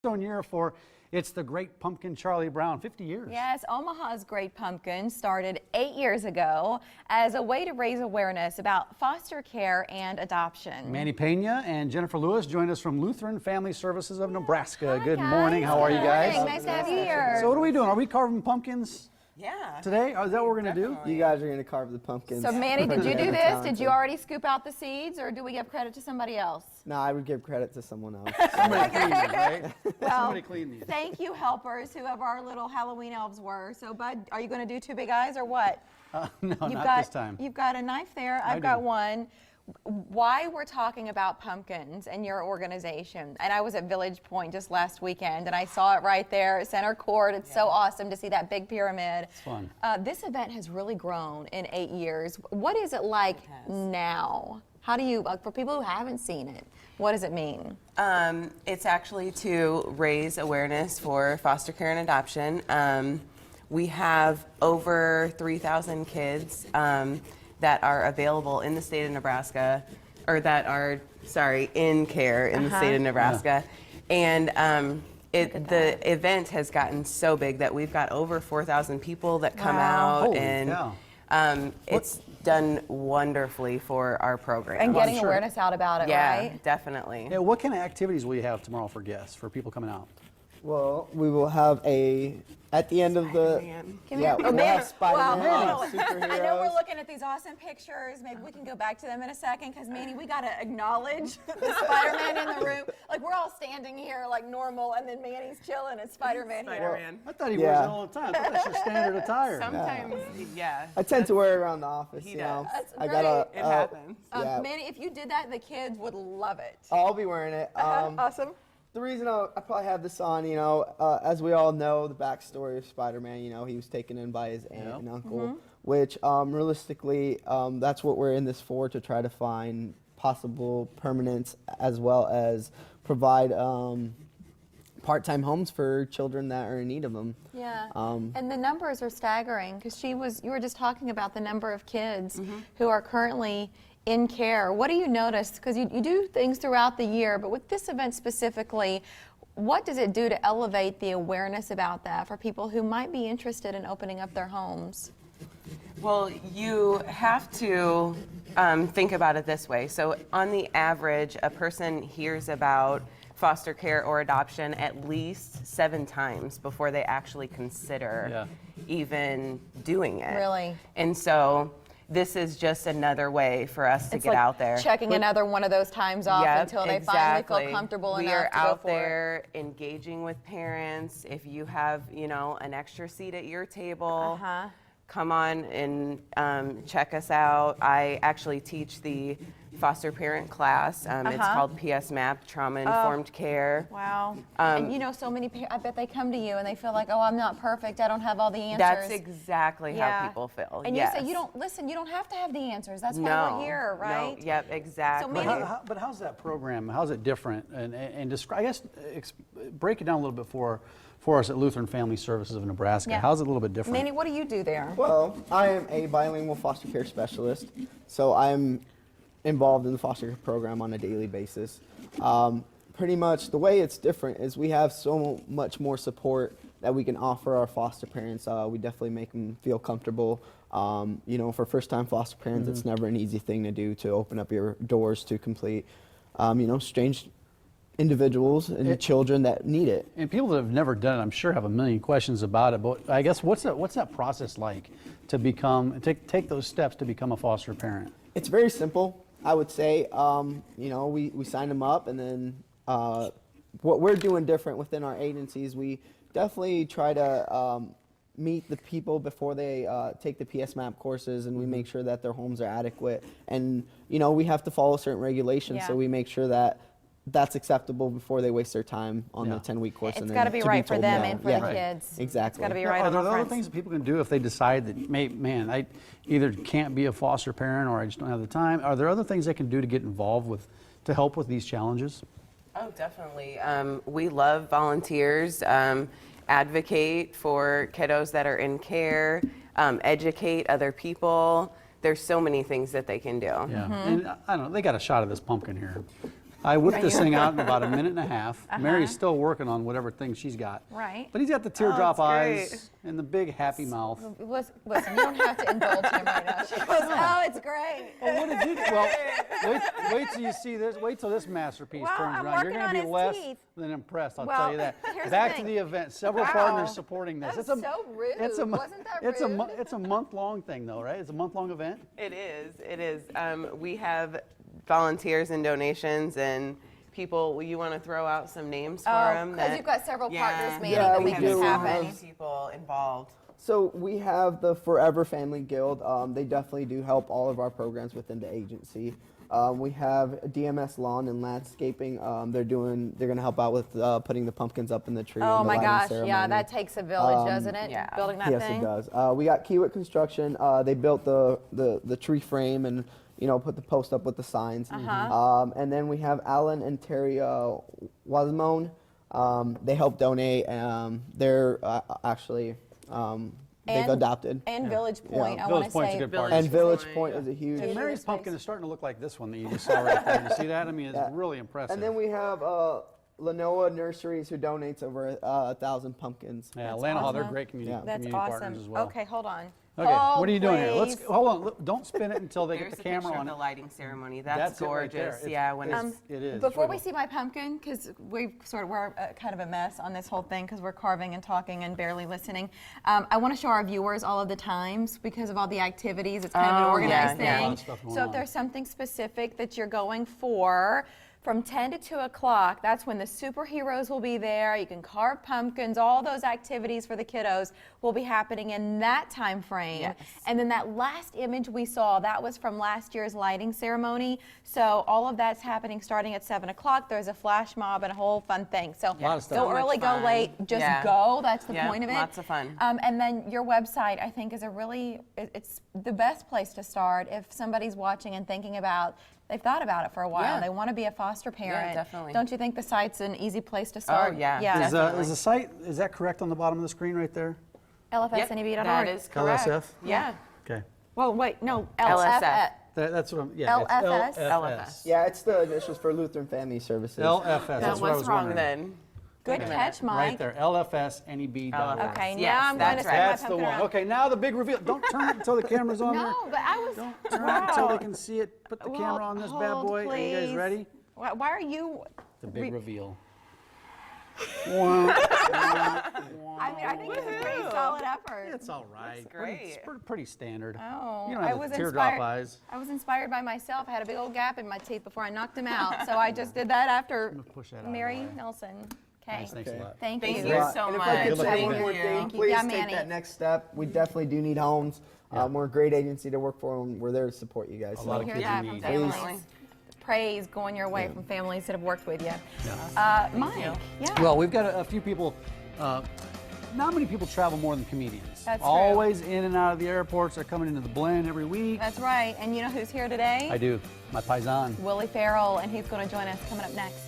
Year for It's the Great Pumpkin Charlie Brown, 50 years. Yes, Omaha's Great Pumpkin started 8 years ago as a way to raise awareness about foster care and adoption. Manny Pena and Jennifer Lewis joined us from Lutheran Family Services of Nebraska. Hi, Good guys. morning. How are you guys? Good morning. Nice to have you here. So what are we doing? Are we carving pumpkins Yeah. today? Is that what we're going to do? Definitely. You guys are going to carve the pumpkins. So Manny, did you do Very this? talented. Did you already scoop out the seeds, or do we give credit to somebody else? No, I would give credit to someone else. Somebody clean these, right? Well, Somebody clean these. thank you, helpers, whoever our little Halloween elves were. So, Bud, are you going to do two big eyes or what? No, not this time. You've got a knife there. I've got one. Why we're talking about pumpkins and your organization, and I was at Village Pointe just last weekend, and I saw it right there, center court. It's so awesome to see that big pyramid. It's fun. This event has really grown in 8 years. What is it like now? How do you, for people who haven't seen it, what does it mean? It's actually to raise awareness for foster care and adoption. We have over 3,000 kids that are available in the state of Nebraska, or that are, in care in the state of Nebraska. And the event has gotten so big that we've got over 4,000 people that come out. Holy and cow. It's done wonderfully for our program. And getting sure. awareness out about it, Yeah, right? definitely. Yeah, what kind of activities will you have tomorrow for guests, for people coming out? Well, we will have at the end of the, Can yeah, we- we'll have Spider-Man, Wow. superheroes. I know we're looking at these awesome pictures. Maybe we can go back to them in a second, because Manny, we got to acknowledge the Spider-Man in the room. Like, we're all standing here like normal, and then Manny's chilling and Spider-Man here. Spider-Man. I thought he wears it all the time. I thought that's your standard attire. Sometimes, yeah. I tend to wear it around the office, He you know. does. That's I got It happens. yeah. Manny, if you did that, the kids would love it. I'll be wearing it. Awesome. The reason I probably have this on, you know, as we all know, the backstory of Spider-Man, you know, he was taken in by his aunt and uncle, which realistically, that's what we're in this for, to try to find possible permanence as well as provide part-time homes for children that are in need of them. Yeah, and the numbers are staggering, because you were just talking about the number of kids who are currently in care. What do you notice? Because you do things throughout the year, but with this event specifically, what does it do to elevate the awareness about that for people who might be interested in opening up their homes? Well, you have to think about it this way. So on the average, a person hears about foster care or adoption at least 7 times before they actually consider even doing it. Really? And so this is just another way for us to get out there. Checking another one of those times off until they finally feel comfortable enough to go for it. We are out there engaging with parents. If you have, you know, an extra seat at your table, come on and check us out. I actually teach the foster parent class. It's called PS MAP, Trauma Informed Care. Wow. And you know, so many I bet they come to you and they feel like, oh, I'm not perfect, I don't have all the answers. That's exactly how people feel. And you say, you don't have to have the answers. That's why we're here, right? No, yep, exactly. So But how's that program? How's it different? And describe, I guess, break it down a little bit for us at Lutheran Family Services of Nebraska. Yeah. How's it a little bit different? Manny, what do you do there? Well, I am a bilingual foster care specialist, so I'm involved in the foster care program on a daily basis. Pretty much the way it's different is we have so much more support that we can offer our foster parents. We definitely make them feel comfortable. You know, for first-time foster parents, it's never an easy thing to do, to open up your doors to complete, you know, strange individuals and children that need it. And people that have never done it, I'm sure, have a million questions about it. But I guess what's that process like to take those steps to become a foster parent? It's very simple, I would say. You know, we sign them up, and then what we're doing different within our agencies, we definitely try to meet the people before they take the PS MAP courses, and we make sure that their homes are adequate. And, you know, we have to follow certain regulations, so we make sure that that's acceptable before they waste their time on the 10-week course. It's got to be right for them and for the kids. Exactly. It's got to be right Are on there the other front. things that people can do if they decide that, man, I either can't be a foster parent or I just don't have the time? Are there other things they can do to get involved to help with these challenges? Oh, definitely. We love volunteers. Advocate for kiddos that are in care, educate other people. There's so many things that they can do. Yeah, and I don't know, they got a shot of this pumpkin here. I whipped this thing out in about a minute and a half. Mary's still working on whatever thing she's got. Right. But he's got the teardrop that's great. eyes and the big happy mouth. Listen, you don't have to indulge him right now. She goes, oh, it's great. Well, what did you do? Well, wait till you see this. Wait till this masterpiece Well, turns I'm around. You're working going to on be his less teeth. than impressed. I'll Well, tell you that. here's the Back to thing. the event. Several Wow. partners supporting this. That was so rude. Wasn't that it's rude? It's a month-long thing, though, right? It's a month-long event. It is. It is. We have volunteers and donations and people. You want to throw out some names for them? Because you've got several partners manning Yeah, to we make have this do. so happen. many people involved. So we have the Forever Family Guild. They definitely do help all of our programs within the agency. We have DMS Lawn and Landscaping. They're going to help out with putting the pumpkins up in the tree. Oh and the my lighting gosh, ceremony. yeah, that takes a village, doesn't it? yeah. Building that Yes, thing. it does. We got Kiewit Construction. They built the tree frame and put the post up with the signs. And then we have Alan and Terry Wasmone. They help donate. They're actually they've adopted. And Village Point, Yeah. I want Village to Point's a say. good Village partner. And Village Point, Point yeah. is a huge. And Mary's space. pumpkin is starting to look like this one that you just saw right there. You see that? I mean, it's Yeah. really impressive. And then we have Lanoa Nurseries, who donates over 1,000 pumpkins. yeah, That's Lanahaw, they're awesome. great community, Yeah. That's community partners awesome. as well. Okay, hold on. Okay, Hold, what are you doing here? please. Hold on. Don't spin it until they There's get the a picture camera of on the it. lighting ceremony. That's it right there. gorgeous. Yeah, when it's It is. Before It's we really see my pumpkin, because we're kind of a mess on this whole thing because we're carving and talking and barely listening. I want to show our viewers all of the times because of all the activities. It's kind of an Oh, organized yeah, yeah. thing. A lot of stuff going So on. if there's something specific that you're going for, from 10 to 2 o'clock, that's when the superheroes will be there. You can carve pumpkins. All those activities for the kiddos will be happening in that time frame. Yes. And then that last image we saw, that was from last year's lighting ceremony. So all of that's happening starting at 7 o'clock. There's a flash mob and a whole fun thing. So lot of stuff. go So much early, go fun. late, just Yeah. go. That's the Yeah, point of it. lots of fun. And then your website, I think, is it's the best place to start if somebody's watching and thinking about, they've thought about it for a while. Yeah. They want to be a foster parent. definitely. Don't you think the site's an easy place to start? yeah. Yeah. Definitely. Is the site, is that correct on the bottom of the screen right there? LFSNEB.org. that is correct. LSF? Yeah. Okay. Well, wait, no, LSF. LFF. That's what I'm, yeah. it's LFS? LFS. Yeah, it's the initials for Lutheran Family Services. LFS, that's Now, what I what's was wrong wondering. then? Good catch, Mike. Right there, LFSNEB.org. Okay, Yes, now I'm going to that's stick right. my That's the pumpkin one. around. Okay, now the big reveal. Don't turn it until the camera's on there. No, but I was. Don't turn it until they can see it. Put the Well, camera on this bad hold, boy. Are you guys please. ready? Why are you? The big reveal. I mean, I think it's a pretty solid effort. It's all right. great. It's pretty standard. Oh, You don't I have was the teardrop inspired. eyes. I was inspired by myself. I had a big old gap in my teeth before I knocked them out, so I just did that after gonna push that out of the Mary way. Nelson. Okay. Nice, thanks a lot. Thank Thank you. you so And if much. I could Good luck say with one it. more Thank thing, you. please Yeah, take Manny. that next step. We definitely do need homes. Yeah. We're a great agency to work for, and we're there to support you guys. A lot of Hear kids that in from need. families. Definitely. Praise going your way from families that have worked with you. Yeah. Mike, yeah. Well, we've got a few people. Not many people travel more than comedians. That's true. Always in and out of the airports. They're coming into the blend every week. That's right. And you know who's here today? I do. My paisan. Willie Farrell, and he's going to join us coming up next.